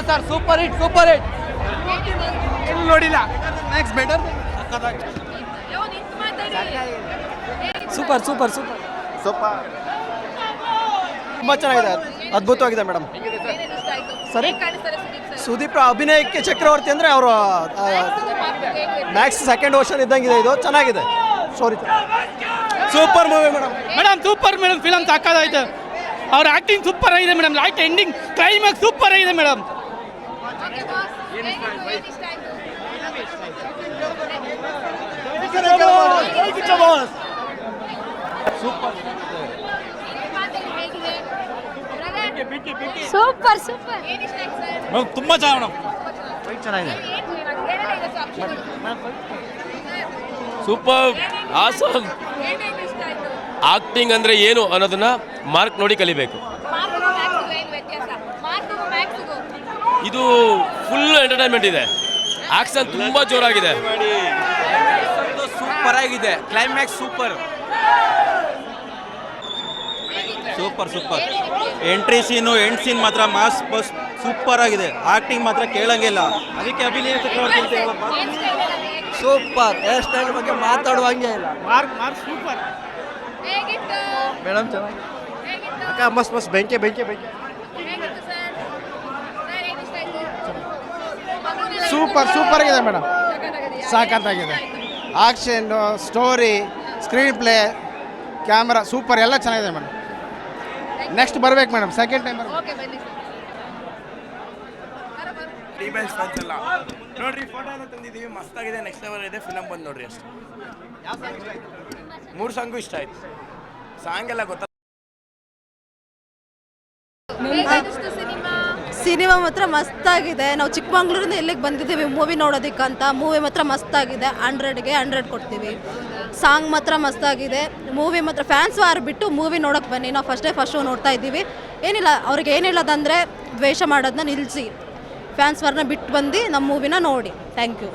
Sir, super hit super hit. ನೋಡಿಲ್ಲ. Next better. Super super super super. ತುಂಬ ಚೆನ್ನಾಗಿದೆ, ಅದ್ಭುತವಾಗಿದೆ ಮೇಡಮ್. ಸರಿ, ಸುದೀಪ್ ಅಭಿನಯಕ್ಕೆ ಚಕ್ರವರ್ತಿ ಅಂದರೆ ಅವರು ಮ್ಯಾಕ್ಸ್ ಸೆಕೆಂಡ್ ಓಷನ್ ಇದ್ದಂಗಿದೆ. ಇದು ಚೆನ್ನಾಗಿದೆ story. Super movie madam. Madam super madam, film ಸಾಕಾಗಿದೆ. ಅವ್ರ ಆಕ್ಟಿಂಗ್ ಸೂಪರ್ ಆಗಿದೆ madam. Last ending climax super ಆಗಿದೆ ಮೇಡಮ್. ಸೂಪರ್ ಸೂಪರ್ ತುಂಬಾ ಚೆನ್ನಾಗಿದೆ. Super awesome. ಆಕ್ಟಿಂಗ್ ಅಂದ್ರೆ ಏನು ಅನ್ನೋದನ್ನ ಮಾರ್ಕ್ ನೋಡಿ ಕಲಿಬೇಕು. ಇದು ಫುಲ್ ಎಂಟರ್ಟೈನ್ಮೆಂಟ್ ಇದೆ. ಆಕ್ಷನ್ ತುಂಬಾ ಜೋರಾಗಿದೆ. ಸೂಪರ್ ಆಗಿದೆ. Climax super super super. Entry scene end scene ಮಾತ್ರ ಮಾಸ್ ಬಸ್ ಸೂಪರ್ ಆಗಿದೆ. ಆಕ್ಟಿಂಗ್ ಮಾತ್ರ ಕೇಳಂಗಿಲ್ಲ. ಅದಕ್ಕೆ ಅಭಿನಯ ಚಕ್ರವರ್ತಿ ಅಂತ ಹೇಳಪ್ಪ. ಸೂಪರ್. ಹೇರ್ ಸ್ಟೈಲ್ ಬಗ್ಗೆ ಮಾತಾಡುವಂಗೆ ಇಲ್ಲ. ಮಾರ್ಕ್ ಸೂಪರ್ ಮೇಡಮ್ ಚೆನ್ನಾಗಿ ಅಕ್ಕ, ಮಸ್ತ್ ಮಸ್ತ್. ಬೆಂಕಿ ಬೆಂಕಿ ಬೆಂಕಿ. ಸೂಪರ್ ಸೂಪರ್ ಆಗಿದೆ ಮೇಡಮ್. ಸಾಕತ್ತಾಗಿದೆ. Action, story, screen play, camera super, ಎಲ್ಲ ಚೆನ್ನಾಗಿದೆ ಮೇಡಮ್. ನೆಕ್ಸ್ಟ್ ಬರ್ಬೇಕು ಮೇಡಮ್, ಸೆಕೆಂಡ್ ಟೈಮ್ ನೋಡ್ರಿ. ಫೋಟೋ ಎಲ್ಲ ತಂದಿದ್ದೀವಿ, ಮಸ್ತಾಗಿದೆ. ನೆಕ್ಸ್ಟ್ ಲೆವೆಲ್ ಇದೆ. ಫಿಲಮ್ ಬಂದು ನೋಡ್ರಿ ಅಷ್ಟೇ. 3 ಸಾಂಗು ಇಷ್ಟ ಆಯ್ತು. ಸಾಂಗ್ ಎಲ್ಲ ಗೊತ್ತ. ಸಿನಿಮಾ ಮಾತ್ರ ಮಸ್ತಾಗಿದೆ. ನಾವು ಚಿಕ್ಕಮಂಗ್ಳೂರಿಂದ ಇಲ್ಲಿಗೆ ಬಂದಿದ್ದೀವಿ ಮೂವಿ ನೋಡೋದಕ್ಕಂತ. ಮೂವಿ ಮಾತ್ರ ಮಸ್ತಾಗಿದೆ. 100ಗೆ 100 ಕೊಡ್ತೀವಿ. ಸಾಂಗ್ ಮಾತ್ರ ಮಸ್ತಾಗಿದೆ. ಮೂವಿ ಮಾತ್ರ ಫ್ಯಾನ್ಸ್ ವಾರ್ ಬಿಟ್ಟು ಮೂವಿ ನೋಡೋಕೆ ಬನ್ನಿ. ನಾವು ಫಸ್ಟ್ ಶೋ ನೋಡ್ತಾ ಇದ್ದೀವಿ. ಏನಿಲ್ಲ, ಅವ್ರಿಗೆ ಏನು ಹೇಳೋದಂದರೆ ದ್ವೇಷ ಮಾಡೋದನ್ನ ನಿಲ್ಲಿಸಿ ಫ್ಯಾನ್ಸ್ ವಾರ್ನ ಬಿಟ್ಟು ಬಂದು ನಮ್ಮ ಮೂವಿನ ನೋಡಿ. Thank you.